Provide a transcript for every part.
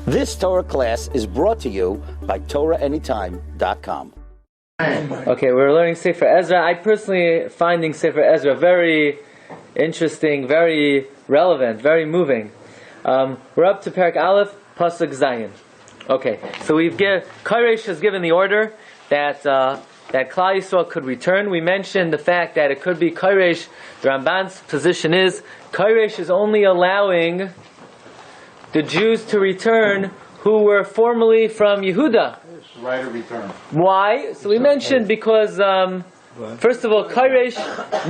This Torah class is brought to you by TorahAnytime.com. Okay, we're learning Sefer Ezra. I personally finding Sefer Ezra very interesting, very relevant, very moving. We're up to Perek Aleph, Pasuk Zayin. Okay, so Koresh has given the order that Klal Yisrael could return. We mentioned the fact that it could be Koresh. The Ramban's position is Koresh is only allowing the Jews to return who were formerly from Yehuda. Right of return. Why? So we mentioned because, first of all, Koresh,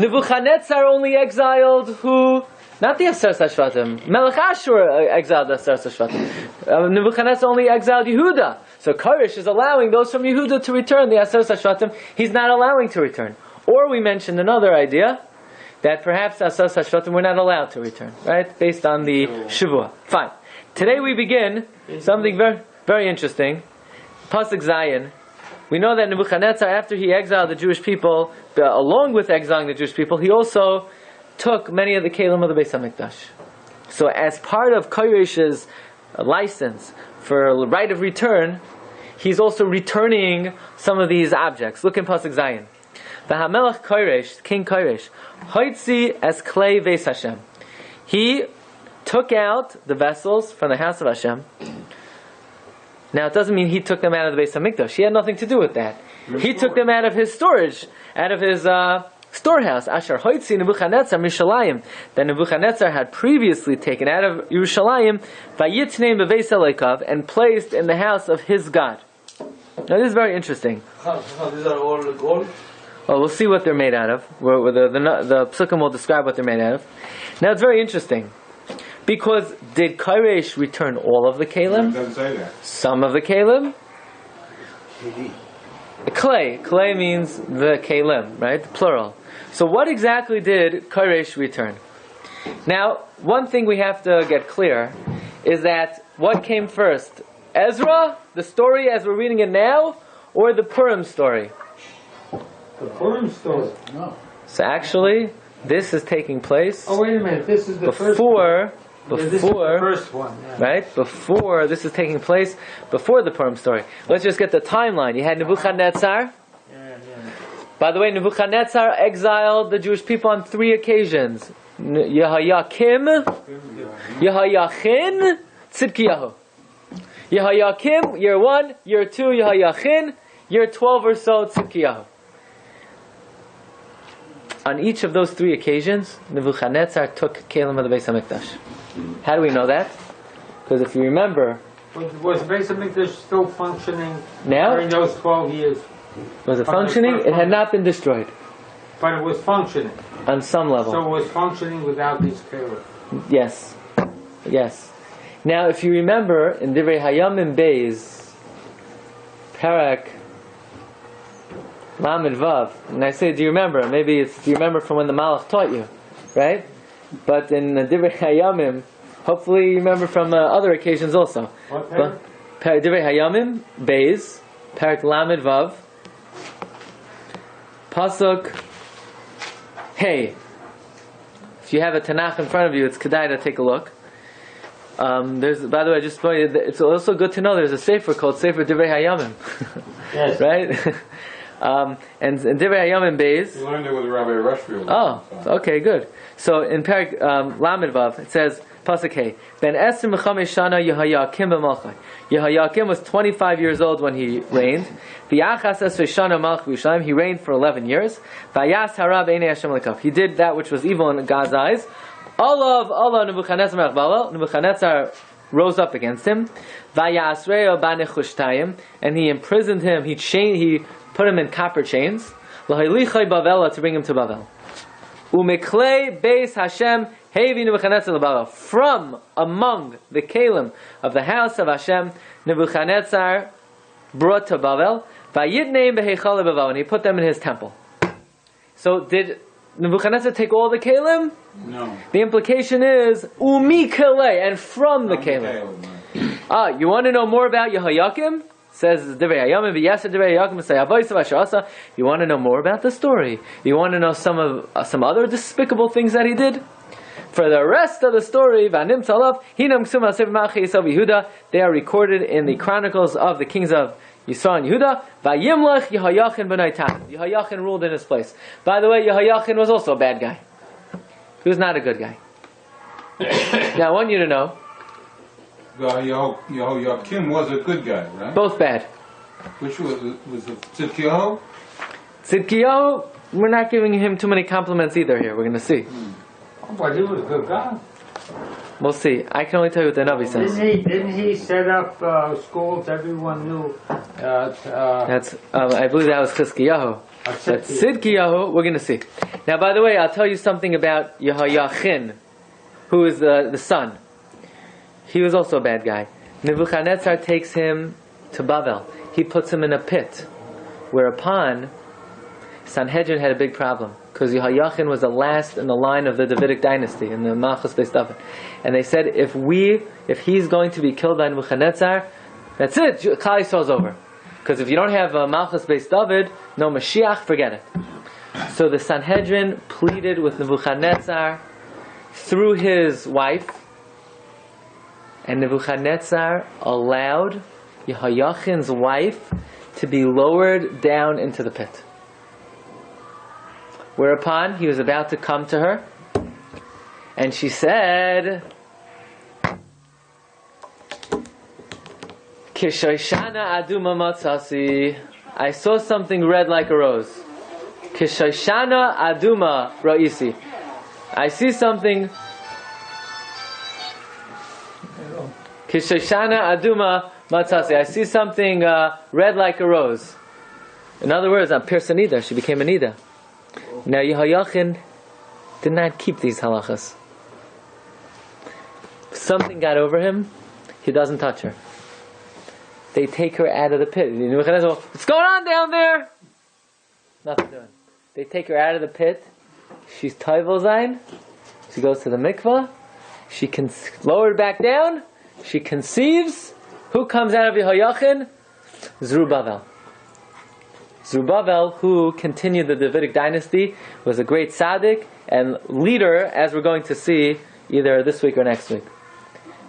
Nebuchadnezzar only exiled who? Not the Aseres HaShvatim. Melech Ashur exiled the Aseres HaShvatim. Nebuchadnezzar only exiled Yehuda. So Koresh is allowing those from Yehuda to return the Aseres HaShvatim. He's not allowing to return. Or we mentioned another idea, that perhaps Aseres HaShvatim were not allowed to return, right? Based on the Shavua. Fine. Today we begin something very, very interesting. Pasuk Zayin. We know that Nebuchadnezzar, after he exiled the Jewish people, along with exiling the Jewish people, he also took many of the kelim of the Beit Hamikdash. So as part of Koresh's license for right of return, he's also returning some of these objects. Look in Pasuk Zayin. The Hamelech Koresh, King Koresh, Hoitzi es klei Beis Hashem. He took out the vessels from the house of Hashem. Now it doesn't mean he took them out of the Beit Hamikdash. He had nothing to do with that. He took them out of his storage, out of his storehouse. Asher Hoitzi Nebuchadnezzar Mishalayim, that Nebuchadnezzar had previously taken out of Yerushalayim, Vayitneim beveis Elokav, and placed in the house of his God. Now this is very interesting. These are all gold? Well, we'll see what they're made out of. The Psukim will describe what they're made out of. Now it's very interesting. Because did Koresh return all of the kelim? It doesn't say that. Some of the kelim? Clay. Clay means the kelim, right? Plural. So what exactly did Koresh return? Now, one thing we have to get clear is that what came first? Ezra, the story as we're reading it now, or the Purim story? The Purim story. No. So actually, this is taking place. Oh, wait a minute. This is the first Before, this is the first one. Yeah. right? Before, this is taking place before the Purim story. Let's just get the timeline. You had Nebuchadnezzar. By the way, Nebuchadnezzar exiled the Jewish people on 3 occasions. Yehoiakim, Yehoiachin, Tzidkiyahu. Yehoiakim, year 1, year 2, Yehoiachin, year 12 or so, Tzidkiyahu. On each of those 3 occasions, Nebuchadnezzar took kelim of the Beit Hamikdash. How do we know that? Because if you remember, Was Beit Hamikdash still functioning now? during those 12 years? Was it functioning? It had not been destroyed. But it was functioning. On some level. So it was functioning without these kelim. Yes. Yes. Now, if you remember, in Divrei Hayamim Beis, Perek Lamed Vav, and I say, do you remember? Maybe it's, do you remember from when the Malach taught you? Right? But in Divrei Hayamim, hopefully you remember from other occasions also. What perek? Divrei Hayamim Beis, Perek Lamed Vav, Pasuk Hey. If you have a Tanakh in front of you, it's kedai to take a look. There's, by the way, just it's also good to know there's a sefer called Sefer Divrei Hayamim. Yes. Right? And in Divrei Hayamim Beis. You learned it with Rabbi Rushfield. Oh, okay, good. So in Perek Lamed Vav, it says, Pasuk Hey, Ben Esrim Mechamesh Shana Yehoiakim b'Malchai. Yehoiakim was 25 years old when he reigned. V'yachas esrei shana malch b'Yerushalayim. He reigned for 11 years. V'yas harav einei Hashem lekav. He did that which was evil in God's eyes. Allah Nebuchadnezzar melech ba'ala. Nebuchadnezzar rose up against him. V'yasreo b'nechushtayim. And he imprisoned him. He put him in copper chains. L'haylichai Bavela, to bring him to Bavel. Umeklei Beis Hashem Hevi Nebuchadnezzar l'Bavel. From among the kelim of the house of Hashem, Nebuchadnezzar brought to Bavel. Vayidneim beheichal Bavel, and he put them in his temple. So did Nebuchadnezzar take all the kelim? No. The implication is umikele, and from the kelim. You want to know more about Yehoiakim? Says Divrei Hayamim, v'yaseh Divrei Hayamim, say avoysav asher asa. You want to know more about the story? You want to know some other despicable things that he did? For the rest of the story, Vanim Talav, Hinam Ksuma Sefer Malchei Yisrael Yehuda, they are recorded in the chronicles of the kings of Yisrael and Yehuda. Vayimlech Yehoyachin b'nai Tam. Yehoyachin ruled in his place. By the way, Yehoyachin was also a bad guy. He was not a good guy. Now I want you to know. Yehoiakim was a good guy, right? Both bad. Which was it Tzidkiyahu? Tzidkiyahu, we're not giving him too many compliments either here. We're going to see. But he was a good guy. We'll see. I can only tell you what the Navi says. Didn't he set up schools everyone knew? That's I believe that was Chizkiyahu. But Tzidkiyahu, we're going to see. Now, by the way, I'll tell you something about Yehoyachin, who is the son. He was also a bad guy. Nebuchadnezzar takes him to Babel. He puts him in a pit. Whereupon, Sanhedrin had a big problem. Because Yehoyachin was the last in the line of the Davidic dynasty, in the Malchus Beit David. And they said, if he's going to be killed by Nebuchadnezzar, that's it, Klal Yisrael's over. Because if you don't have Malchus Beit David, no Mashiach, forget it. So the Sanhedrin pleaded with Nebuchadnezzar through his wife, and Nebuchadnezzar allowed Yehoyachin's wife to be lowered down into the pit. Whereupon he was about to come to her, and she said, Kishoshana aduma matzasi. I saw something red like a rose. Kishoshana aduma ra'isi. I see something. Kishoshana aduma matzasi. I see something red like a rose. In other words, I'm pierced a nida. She became a nida. Now Yehoyachin did not keep these halachas. Something got over him. He doesn't touch her. They take her out of the pit. What's going on down there? Nothing doing. They take her out of the pit. She's toivel zayin. She goes to the mikvah. She can lower it back down. She conceives. Who comes out of Yehoyachin? Zerubbabel. Zerubbabel, who continued the Davidic dynasty, was a great tzaddik and leader, as we're going to see either this week or next week.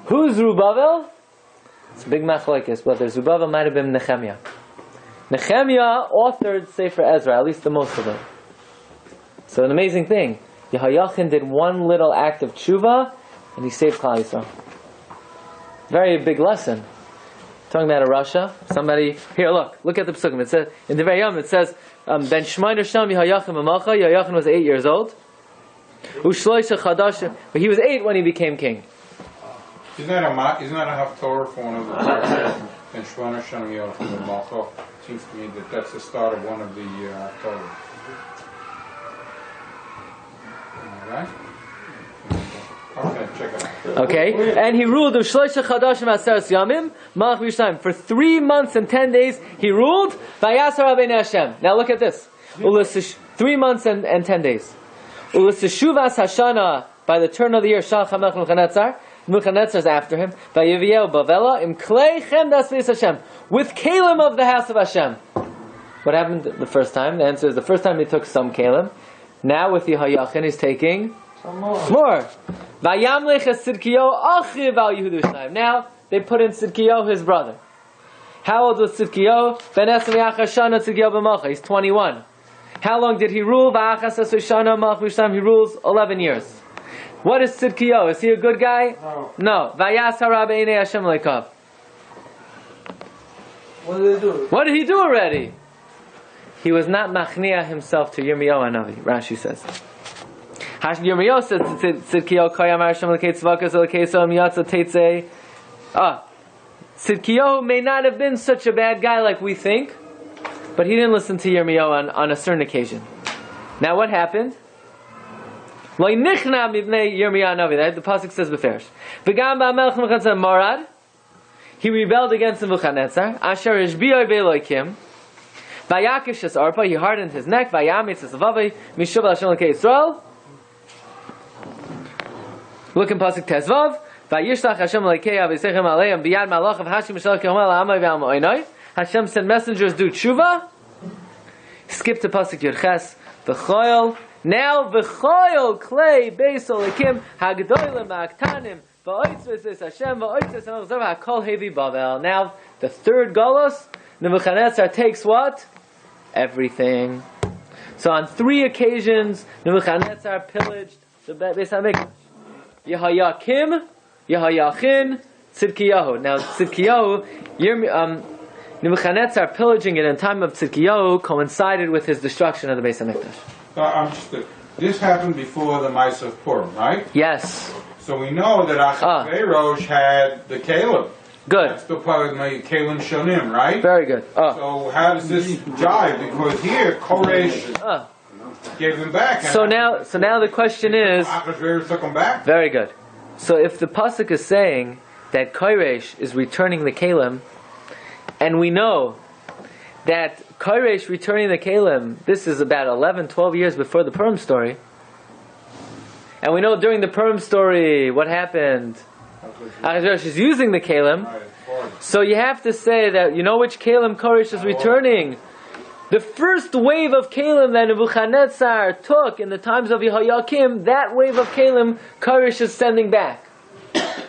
Who's Zerubbabel? It's a big machlokes whether Zerubbabel might have been Nehemiah. Nehemiah authored Sefer Ezra, at least the most of it. So an amazing thing. Yehoyachin did one little act of tshuva, and he saved Klal Yisrael. Very big lesson. Talking about a Russia, somebody here. Look at the psukim. It says in the very it says Ben Shmoiner Sham Yehoyachin B'Malcha. Yehoyachin was 8 years old. Ushloisha Chadash, but he was 8 when he became king. Isn't that a haftorah for one of the Parsha? Ben Shmoiner Sham Yehoyachin B'Malcha. Seems to me that's the start of one of the Torah. All right. Okay, check it out. Okay, and he ruled for 3 months and 10 days. He ruled. Now look at this. 3 months and 10 days. By the turn of the year, Nebuchadnezzar is after him. With kalim of the house of Hashem. What happened the first time? The answer is the first time he took some kalim. Now with Yehoyachin he's taking more. Now they put in Tzidkiyahu, his brother. How old was Tzidkiyahu? He's 21. How long did he rule? He rules 11 years. What is Tzidkiyahu? Is he a good guy? No. What did they do? What did he do already? He was not machniah himself to Yirmiyahu Hanavi. Rashi says. Yirmiyahu said Tzidkiyahu Kayam Hashem Lekei Tzvakas Lekei Soam Yatsa Teitzei. Tzidkiyahu may not have been such a bad guy like we think, but he didn't listen to Yirmiyahu on a certain occasion. Now what happened? Lo nichna mibnei Yirmiyahu Hanavi. The pasuk says beferish. V'gam ba'melech Nebuchadnezzar marad. He rebelled against Nebuchadnezzar. Asher ishbiyoi ve'loikim. Vayakish es arpa. He hardened his neck. Vayamitz es avavi. Mishuv Hashem Lekei Yisrael. Look in pasuk Tezvav. Vayishlach Hashem Lekei Avisechem Aleim Biyad Malach of Hashem Mishal Kehomel Amay Ve'Am Oinoi. Hashem sent messengers do tshuva. Skip to pasuk Yudches. V'choyel Now v'choyol klei beis olikim hagdolim ha'aktanim v'oitzvus Hashem v'oitzvus Hamikdash hakol hevi Bavel. Now the third Golos, Nebuchadnezzar takes what? Everything. So on 3 occasions, Nebuchadnezzar pillaged the Beis Hamikdash. Yehoyakim, Yehoyachin, Tzidkiyahu. Now Tzidkiyahu, Nebuchadnezzar pillaging it in time of Tzidkiyahu coincided with his destruction of the Beis Hamikdash. This happened before the Mice of Purim, right? Yes. So we know that Achashverosh had the Caleb. Good. That's still part of my Caleb Shonim, right? Very good. So how does this jive? Because here Koresh gave him back. So now the question is. Achashverosh took him back. Very good. So if the pasuk is saying that Koresh is returning the Kalim, and we know that Koresh returning the Kalim, this is about 11, 12 years before the Purim story, and we know during the Purim story what happened. Achashverosh is using the Kalim, so you have to say that you know which Kalim Koresh is returning. The first wave of Kalim that Nebuchadnezzar took in the times of Yehoyakim, that wave of Kalim, Koresh is sending back.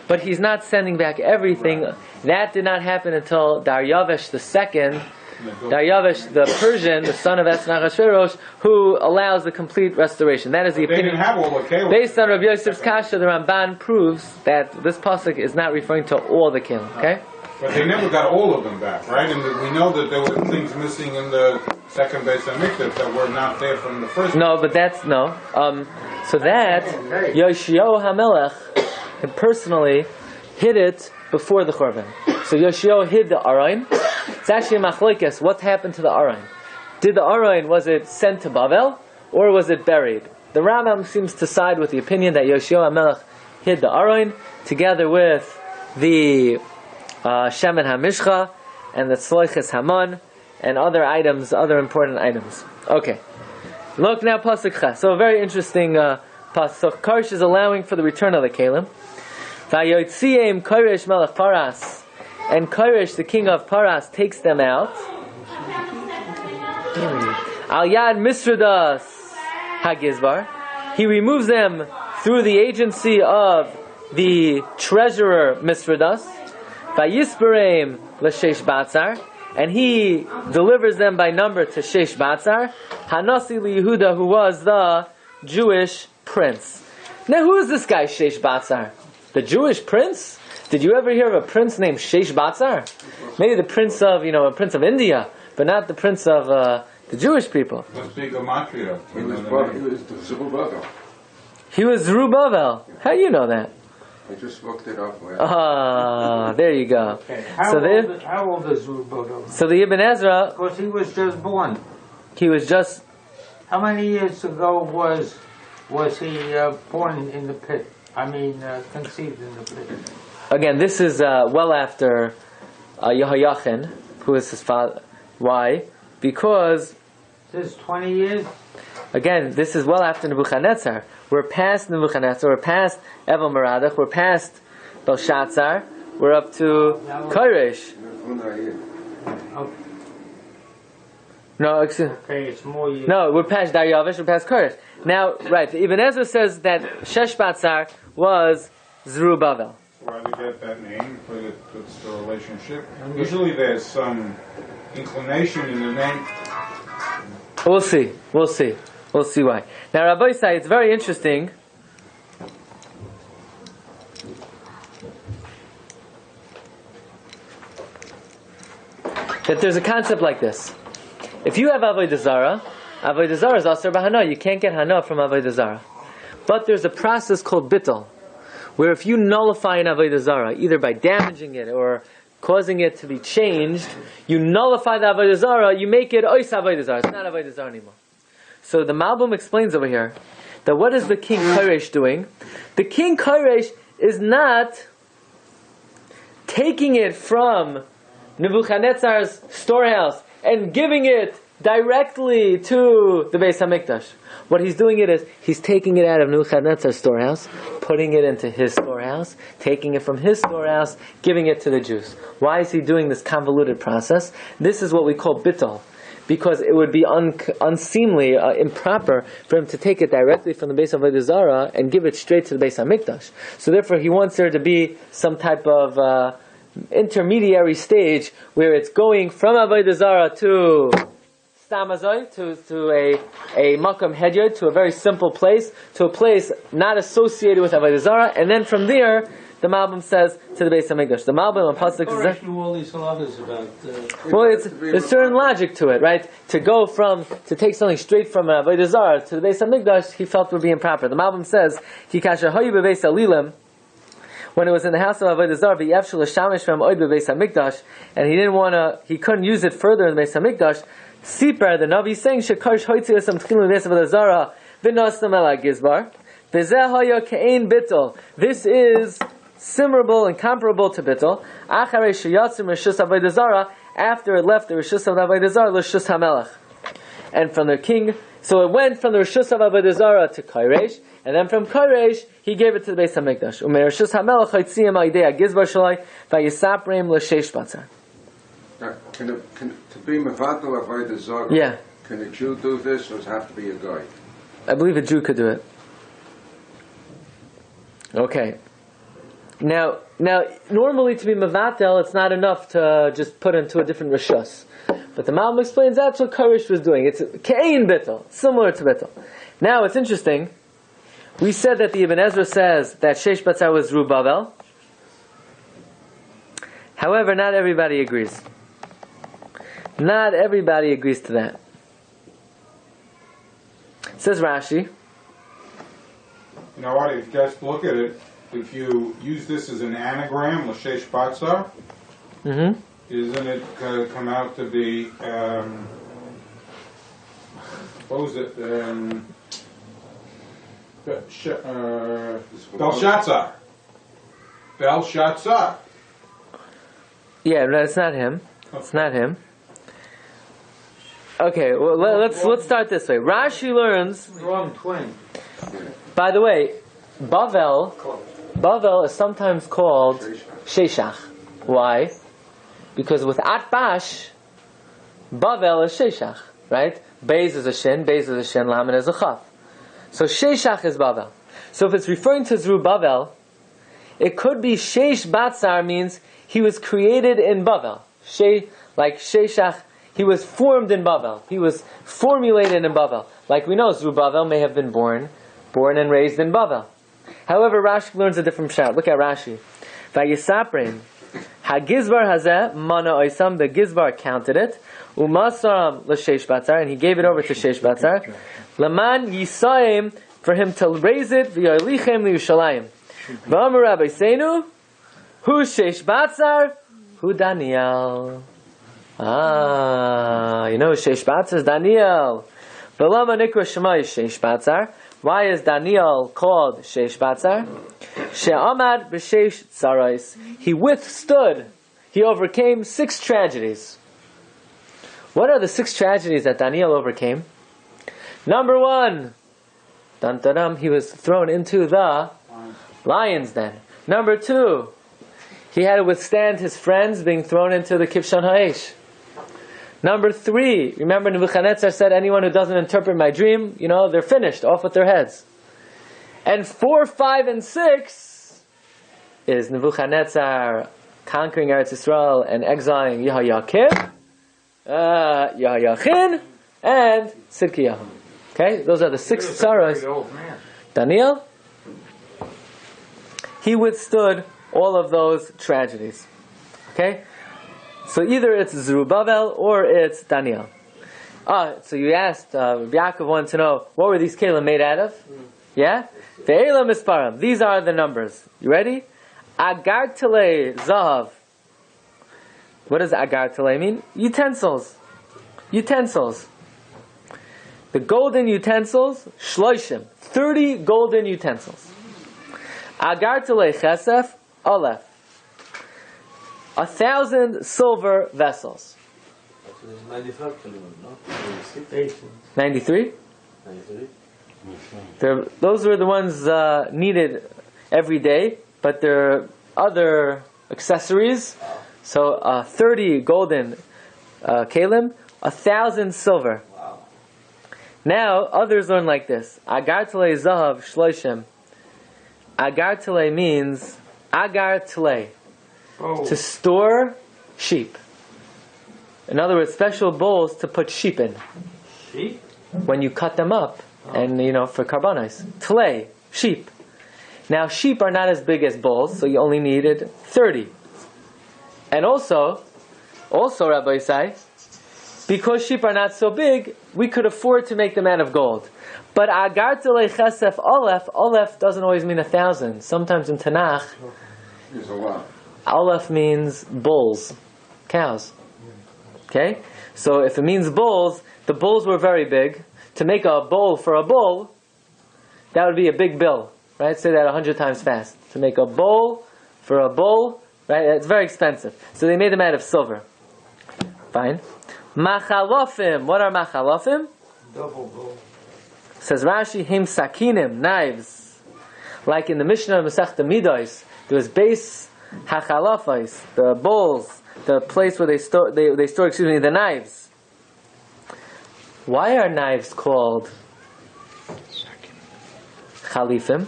But he's not sending back everything. That did not happen until Daryavesh II, Daryavesh the Persian, the son of Ezra and Achashverosh, who allows the complete restoration. That is the opinion. They didn't have all the Kalim. Based on Rabbi Yosef's Kasha, the Ramban proves that this pasuk is not referring to all the Kalim. Okay? But they never got all of them back, right? And we know that there were things missing in the second Beit Hamikdash that were not there from the first. No, but that's no. So that Yoshio HaMelech personally hid it before the Churban. So Yoshio hid the Arayin. It's actually a machlokes. What happened to the Arayin? Did the Arayin, was it sent to Bavel or was it buried? The Rambam seems to side with the opinion that Yoshio HaMelech hid the Arayin together with the Shemen HaMishcha and the Tzloiches Haman and other items, other important items. Okay. Look now, Pasuk Ches. So a very interesting Pasuk. So Koresh is allowing for the return of the Kalim. Vayotziem Koresh Melech Paras. And Koresh, the king of Paras, takes them out. Al Yad Misradas HaGizbar. He removes them through the agency of the treasurer Misradas. Vayispareim l'sheish batzar, and he delivers them by number to Sheish Batzar, Hanasi Yehuda, who was the Jewish prince. Now, who is this guy Sheish Batzar? The Jewish prince? Did you ever hear of a prince named Sheish Batzar? Maybe the prince of, a prince of India, but not the prince of the Jewish people. He was Zerubbabel. How do you know that? I just looked it up. There you go. Okay. How So old is Zerubbabel? So the Ibn Ezra, Because he was just born. he was just, How many years ago was he born in the pit? Conceived in the pit. again, this is well after Yehoyachin, who is his father. Why? Because, This is 20 years? again, this is well after Nebuchadnezzar. We're past Nebuchadnezzar, we're past Evel Meradach, we're past Belshazzar, we're up to Koresh. Okay. No, excuse, Okay, it's more years. no, we're past Daryavish, we're past Koresh. Now, right, Ibn Ezra says that Shesh Batzar was Zerubbabel. Why they get that name? What's the relationship? Usually there's some inclination in the name. We'll see why. Now, Rabbi say it's very interesting. That there's a concept like this. If you have Avodah Zarah is Asar B'Hana. You can't get Hana from Avodah Zarah. But there's a process called Bittul, where if you nullify an Avodah Zarah, either by damaging it or causing it to be changed, you nullify the Avodah Zarah, you make it Ois Avodah Zarah. It's not Avodah Zarah anymore. So the Malbim explains over here that what is the king Koresh doing? The king Koresh is not taking it from Nebuchadnezzar's storehouse and giving it directly to the Beis Hamikdash. What he's doing is he's taking it out of Nebuchadnezzar's storehouse, putting it into his storehouse, taking it from his storehouse, giving it to the Jews. Why is he doing this convoluted process? This is what we call bittul. because it would be unseemly, improper for him to take it directly from the base of Avodah Zarah and give it straight to the base of Hamikdash. So therefore he wants there to be some type of intermediary stage where it's going from Avodah Zarah to Stamazoi, to a Makam Hedyot, to a very simple place, to a place not associated with Avodah Zarah, and then from there the Malbim says to the base of Hamikdash. The Malbim on Pasuk says, all these halachas about. well, there's certain logic to it, right? To take something straight from Avodah Zarah to the base of Hamikdash, he felt would be improper. The Malbim says, Kikasha Hayu bebeis Alilim, when it was in the house of Avodah Zarah, v'yefshel l'shamish from oid bebeis Hamikdash, and he couldn't use it further in the base of Hamikdash. Sipar, the Navi, saying, Shekarsh hoitzi esam tchilin bebeis Avodah Zarah, v'nosnam ela gizbar, v'zeh haya ke'ein bittul. This is similar and comparable to bittul. Acharei sheyatzim reshus Avodah Zarah, after it left the reshus of Avodah Zarah, l'shus hamelech, and from the king. So it went from the reshus of Avodah Zarah to Kairesh, and then from Kairesh he gave it to the base of Hamikdash. Umer reshus hamelech hoitziyim al-yidei hagizbar shalai v'yisaprim l'sheish batzar. To be mevatel avodah zarah, Yeah. can a Jew do this, or does it have to be a guy? I believe a Jew could do it. Okay. Now, normally to be mevatel, it's not enough to just put into a different reshus. But the Malbim explains that's what Karish was doing. It's ke'ein bittul, similar to bittul. Now, it's interesting. We said that the Ibn Ezra says that Sheish Batzar was Rubavel. However, not everybody agrees. Not everybody agrees to that. Says Rashi. You know what, if you guys look at it, if you use this as an anagram, L'Sheish Batzar, isn't it come out to be, what was it, Belshazzar. Belshazzar. Yeah, no, it's not him. It's not him. Okay, well, let's start this way. Rashi learns. Wrong twin. By the way, Bavel is sometimes called Sheshach. Why? Because with Atbash, Bavel is Sheshach, right? Beis is a shin, Lamed is a chaf. So Sheshach is Bavel. So if it's referring to Zerubbabel, it could be Sheish Batzar means he was created in Bavel. Like Sheshach, he was formed in Bavel. He was formulated in Bavel. Like we know, Zerubbabel may have been born and raised in Bavel. However, Rashi learns a different shot. Look at Rashi. Vayisaprim. Hagizbar hazeh mana oisam. The Gizbar counted it. Umasaram l'sheish batzar, and he gave it over to Sheish Batzar. Laman yisaim, for him to raise it. V'yolichem liYushalayim. V'amar Rabbi Seinu, hu Sheish Batzar, hu Daniel. You know Sheish Batzar is Daniel. V'lama nikra shema is Sheish Batzar. Why is Daniel called Sheish Batzar? She'amad b'sheish tzarais. He overcame 6 tragedies. What are the 6 tragedies that Daniel overcame? Number 1, he was thrown into the lion's den. Number 2, he had to withstand his friends being thrown into the Kibshan Ha'esh. Number 3, remember Nebuchadnezzar said, anyone who doesn't interpret my dream, they're finished, off with their heads. And 4, 5, and 6 is Nebuchadnezzar conquering Eretz Yisrael and exiling Yehoiakim, Yehoiachin, and Tzidkiyahu. Okay, those are the 6 tzaros. Daniel, he withstood all of those tragedies. Okay? So either it's Zerubbabel or it's Daniel. So you asked, Rabbi Yaakov wanted to know, what were these kelim made out of? Yeah? Ve'ela misparam. These are the numbers. You ready? Agar Tele Zahav. What does Agar Tele mean? Utensils. The golden utensils, Shloishim. 30 golden utensils. Agar Tele Chesef, Aleph. 1,000 silver vessels. 93? Those were the ones needed every day, but there are other accessories. So 30 golden kalim, 1,000 silver. Wow. Now, others learn like this. Agar tele zahav shloishim. Agar tele means agar tele, to store sheep. In other words, special bowls to put sheep in. Sheep? When you cut them up, and for karbanos. Tele, sheep. Now, sheep are not as big as bulls, so you only needed 30. And also, Rabbi say, because sheep are not so big, we could afford to make them out of gold. But agar tele chesef olef doesn't always mean 1,000. Sometimes in Tanakh, There's a lot. olef means bulls, cows. Okay? So if it means bulls, the bulls were very big. To make a bowl for a bull, that would be a big bill. Right? Say that 100 times fast. To make a bowl for a bull, right? It's very expensive. So they made them out of silver. Fine. Machalofim. What are machalofim? Double bowl. Says Rashi, him sakinim, knives. Like in the Mishnah Masechta Midos, there was base hachalafais, the bowls, the place where they store the knives. Why are knives called chalifim?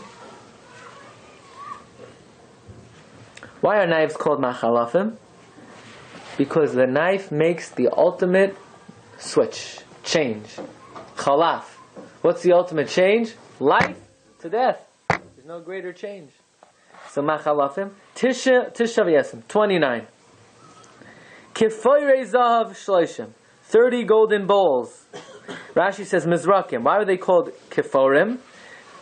Why are knives called machalafim? Because the knife makes the ultimate switch, change. Chalaf. What's the ultimate change? Life to death. There's no greater change. So machalafim. Tisha v'yesim. 29. Kifoyrei zahav shloishim. 30 golden bowls. Rashi says mizrakim. Why are they called kiforim?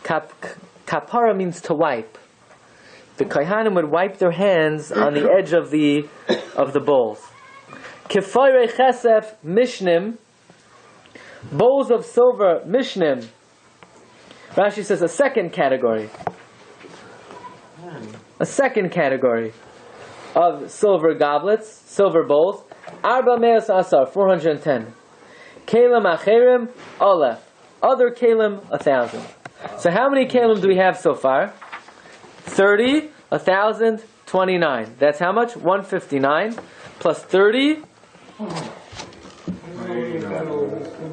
Kapara means to wipe. The kohanim would wipe their hands on the edge of the bowls. Kifoyrei chesef mishnim. Bowls of silver, mishnim. Rashi says a second category. A second category of silver goblets, silver bowls. Arba me'as asar, 410. Kalim acherim, olef. Other kalim, 1,000. So how many kalim do we have so far? 30, 1,000, 29. That's how much? 159 plus 30.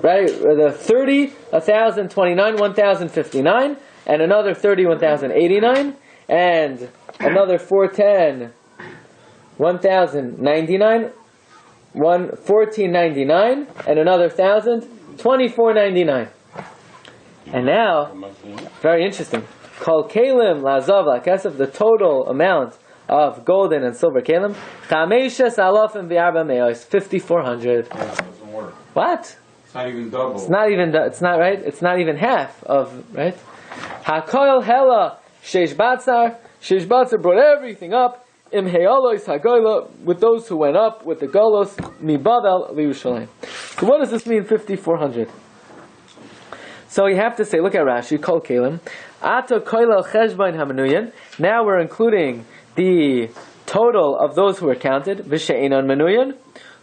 Right, the 30, 1,029, 1,059, and another 30, 1,089, and another 410, 1,099, 1,499, and another 1,000, 2,499. And now, very interesting. Kol kalim lazav lakesef, the total amount of golden and silver kalim, 5,400. What? It's not even double. It's not even. It's not right. It's not even half of right. Hakoil hela sheish batzar. Sheish batzar brought everything up. Im healois hagoyla, with those who went up with the golos mi Babel liYerushalayim. So what does this mean? 5,400. So you have to say, look at Rashi. Kol kelim ato koilel cheshbain hamenuyan. Now we're including the total of those who were counted. V'she'enon menuyan.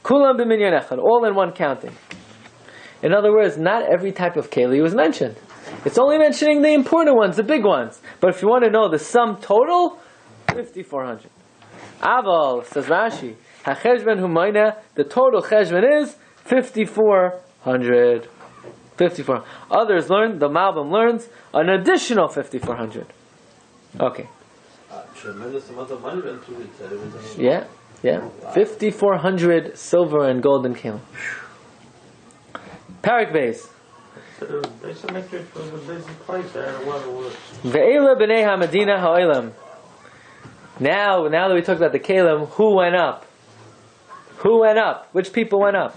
Kulam b'minyan echad, all in one counting. In other words, not every type of keli was mentioned. It's only mentioning the important ones, the big ones. But if you want to know the sum total, 5,400. Aval, says Rashi, ha'cheshben humayna, the total cheshben is 5,400. 5,400. Others learn, the Malbim learns, an additional 5,400. Okay. Tremendous amount of money went through it. Yeah. 5,400 silver and golden kelim. Parak Beis. Beis HaMikdash was a busy place. There had a lot of work. Ve'ela b'nei ha'medina ha'olam. Now that we talked about the kelim, who went up? Who went up? Which people went up?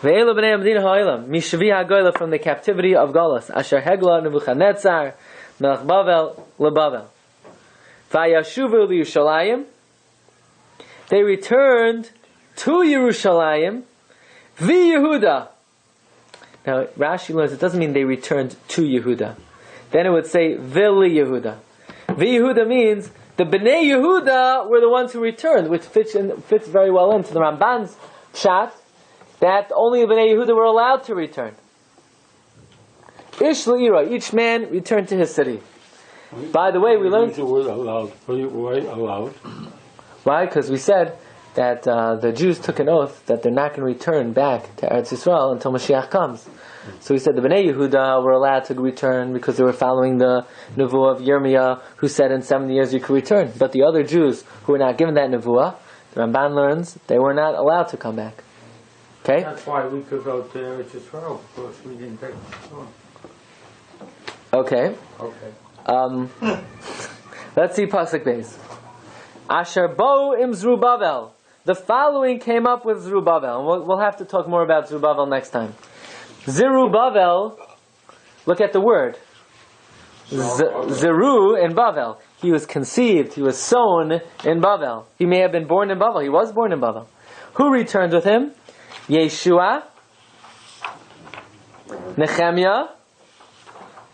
Ve'ela b'nei ha'medina ha'olam. Mishvi ha'goyla, from the captivity of Golos. Asher hegla Nebuchadnezzar melech Bavel leBavel. Vayashuvu liYerushalayim. They returned to Yerushalayim, v'Yehuda. Now Rashi learns it doesn't mean they returned to Yehuda. Then it would say v'li Yehuda. V'Yehuda means the Bnei Yehuda were the ones who returned, which fits very well into the Ramban's pshat that only the Bnei Yehuda were allowed to return. Ish le'ira, each man returned to his city. By the way, we learned the word allowed. Why allowed? Why? Because we said that the Jews took an oath that they're not going to return back to Eretz Yisrael until Mashiach comes. So he said the Bnei Yehuda were allowed to return because they were following the Nevuah of Yirmiyah, who said in 70 years you could return. But the other Jews who were not given that Nevuah, the Ramban learns, they were not allowed to come back. Okay? That's why we could go to Eretz Yisrael, because we didn't take it. Okay. Okay. Let's see Pasuk Beis. Asher bo im Zerubbabel. The following came up with Zerubbabel. And we'll have to talk more about Zerubbabel next time. Zerubbabel, look at the word. Zeru in Bavel. He was conceived, he was sown in Bavel. He may have been born in Bavel. He was born in Bavel. Who returned with him? Yeshua, Nehemiah,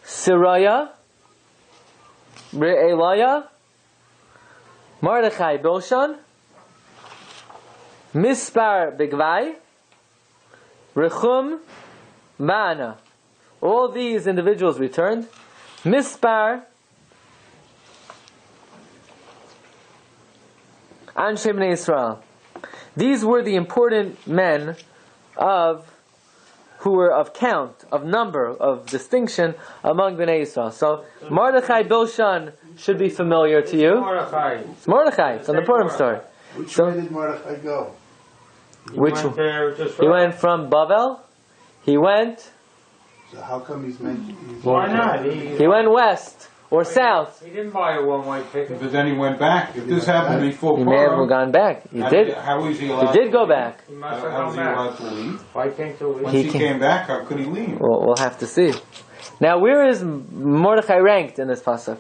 Siraya, Re'elaya, Mordechai Bilshan, Mispar Bigvai, Rechum, Mana. All these individuals returned. Mispar Anshe Bnei Israel. These were the important men who were of count, of number, of distinction among Bnei Israel. So Mordechai Bilshan should be familiar to you. It's Mordechai. It's on the Purim story. Which way did Mordechai go? He went from Bavel. He went. So how come he's mentioned? Why not? He went west or south. He didn't buy a one-way ticket. But then he went back. If this happened before He may have gone back. He did. How is he allowed? He did go back. He must have How is gone he back. allowed to leave? Why can't you leave? Once he came back, how could he leave? We'll have to see. Now, where is Mordechai ranked in this pasuk?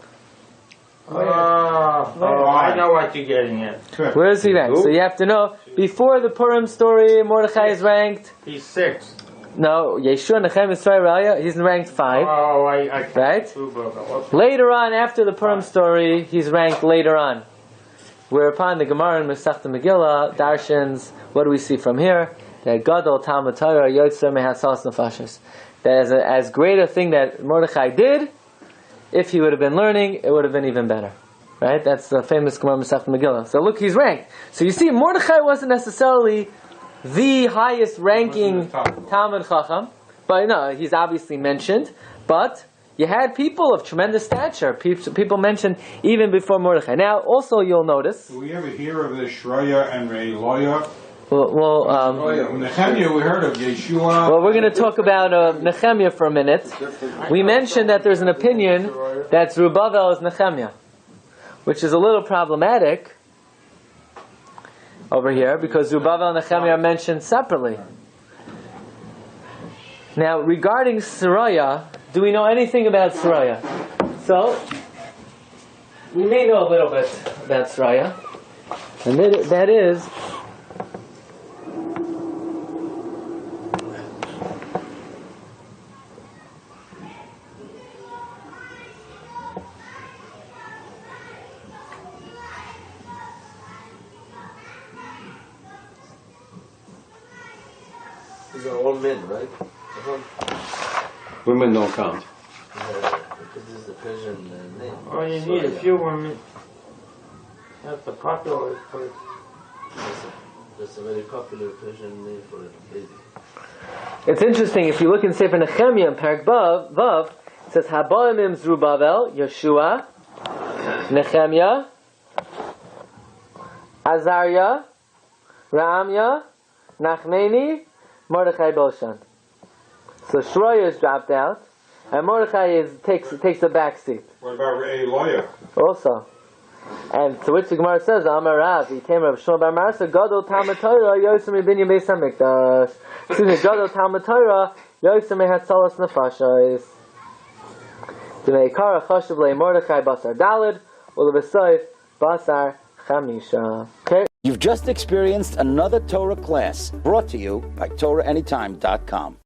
I know what you're getting at. Where is he ranked? So you have to know. Before the Purim story, Mordechai is ranked. He's 6. No, Yeshua, Nehemiah, Siraya, he's ranked 5. Oh, I can't. Right? Okay. Later on, after the Purim story, he's ranked later on. Whereupon the Gemara in Masechta Megillah darshans, what do we see from here? That Gadol Talmud Torah Yotzer Mehasas Nefashos. That as great a thing that Mordechai did, if he would have been learning, it would have been even better. Right? That's the famous Gemara Masechta Megillah. So look, he's ranked. So you see, Mordechai wasn't necessarily the highest ranking Talmud Chacham, but no, he's obviously mentioned. But you had people of tremendous stature. People mentioned even before Mordechai. Now, also you'll notice. Do we ever hear of the Shraya and Re'eloya? Nehemiah, we heard of Yeshua. Well, we're going to talk about Nehemiah for a minute. We mentioned that there's an opinion that Zerubbabel is Nehemiah, which is a little problematic over here because Zerubbabel and Nehemiah are mentioned separately. Now, regarding Siraya, do we know anything about Siraya? So, we may know a little bit about Siraya, and that is These are all men, right? Women don't count. Because this is the Persian name. Oh, you need a few women. That's the popular place. That's a very popular Persian name for a lady. it's interesting, if you look in Sefer Nehemiah in Parak Vav, it says, Habaimim Zerubbabel, Yeshua, Nehemiah, Azariah, Raamya, Nachmani, Mordechai Bilshan. So Shroya is dropped out, and Mordechai takes a back seat. What about Re'eloya? Also. And to which the Gemara says, Amar Rav, he came Rav Shmuel bar Marsa, Gadol Talmud Torah, Yosem Rabbinim Beis Hamikdash. Excuse me, Gadol Talmud Torah, Yosem Mehatzalas Nefashos. D'meikara Chashuv Le Mordechai Basar Dalid, Ulebesoif Basar Chamisha. Okay. You've just experienced another Torah class brought to you by TorahAnytime.com.